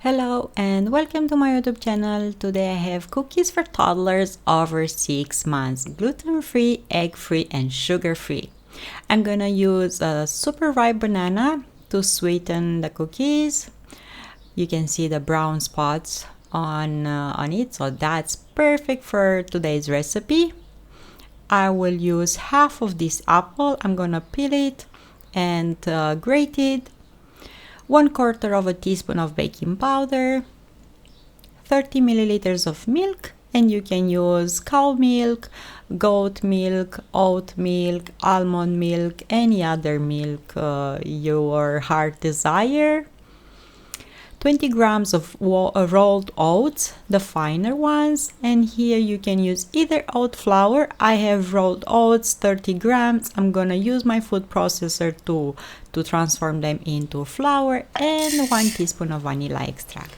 Hello and welcome to my YouTube channel. Today I have cookies for toddlers over 6 months, gluten-free, egg-free and sugar-free. I'm gonna use a super ripe banana to sweeten the cookies. You can see the brown spots on it, so that's perfect for today's recipe. I will use half of this apple. I'm gonna peel it and grate it. 1/4 of a teaspoon of baking powder, 30 milliliters of milk, and you can use cow milk, goat milk, oat milk, almond milk, any other milk your heart desire. 20 grams of rolled oats, the finer ones, and here you can use either oat flour. I have rolled oats, 30 grams. I'm gonna use my food processor to transform them into flour, and 1 teaspoon of vanilla extract.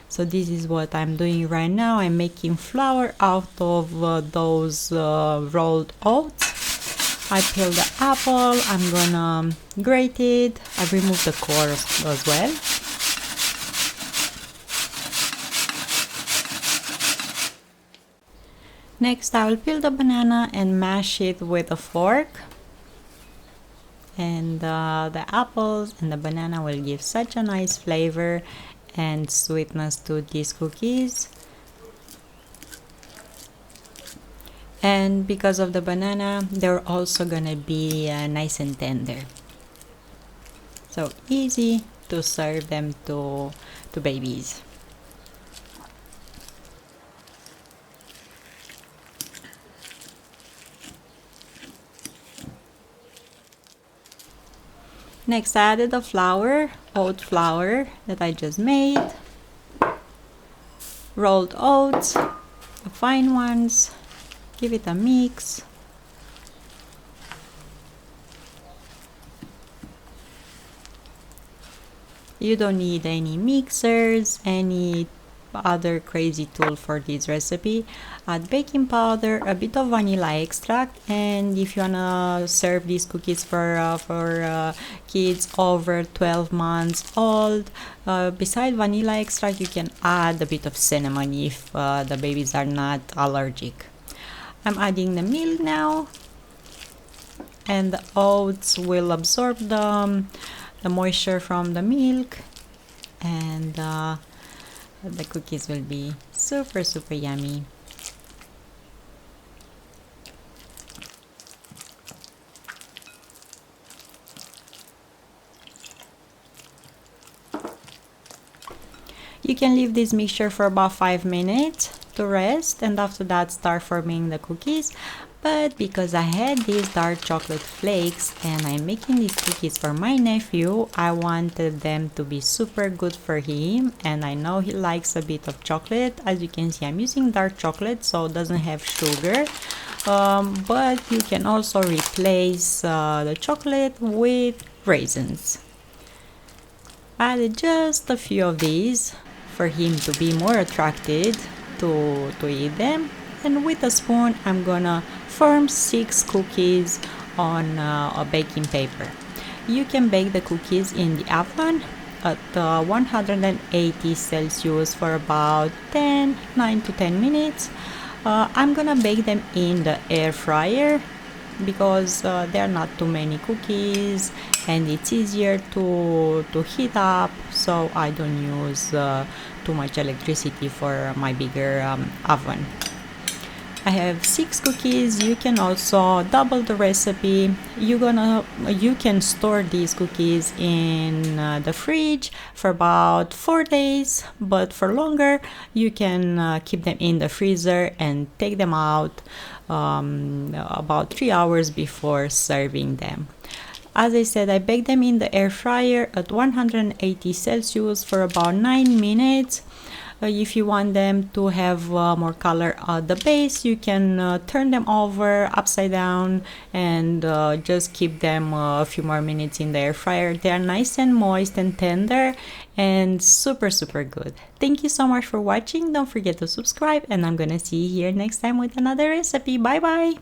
So this is what I'm doing right now. I'm making flour out of those rolled oats. I peel the apple. I'm gonna grate it. I remove the core as well. Next, I will peel the banana and mash it with a fork. And the apples and the banana will give such a nice flavor and sweetness to these cookies. And because of the banana, they're also gonna be nice and tender. So easy to serve them to babies. Next, I added the flour, oat flour that I just made, rolled oats, the fine ones, give it a mix. You don't need any mixers, any other crazy tool for this recipe. Add baking powder, a bit of vanilla extract, and if you wanna serve these cookies for kids over 12 months old, beside vanilla extract you can add a bit of cinnamon if the babies are not allergic. I'm adding the milk now, and the oats will absorb the moisture from the milk, and the cookies will be super yummy. You can leave this mixture for about 5 minutes to rest, and after that start forming the cookies. But because I had these dark chocolate flakes and I'm making these cookies for my nephew, I wanted them to be super good for him, and I know he likes a bit of chocolate. As you can see, I'm using dark chocolate, so it doesn't have sugar, but you can also replace the chocolate with raisins. I added just a few of these for him to be more attracted to eat them, and with a spoon I'm gonna form 6 cookies on a baking paper. You can bake the cookies in the oven at 180 Celsius for about 9 to 10 minutes. I'm gonna bake them in the air fryer because there are not too many cookies and it's easier to heat up, so I don't use too much electricity for my bigger oven. I have 6 cookies. You can also double the recipe. You can store these cookies in the fridge for about 4 days, but for longer you can keep them in the freezer and take them out about 3 hours before serving them. As I said, I baked them in the air fryer at 180 Celsius for about 9 minutes. If you want them to have more color at the base, you can turn them over upside down and just keep them a few more minutes in the air fryer. They are nice and moist and tender and super good. Thank you so much for watching. Don't forget to subscribe, and I'm gonna see you here next time with another recipe. Bye bye.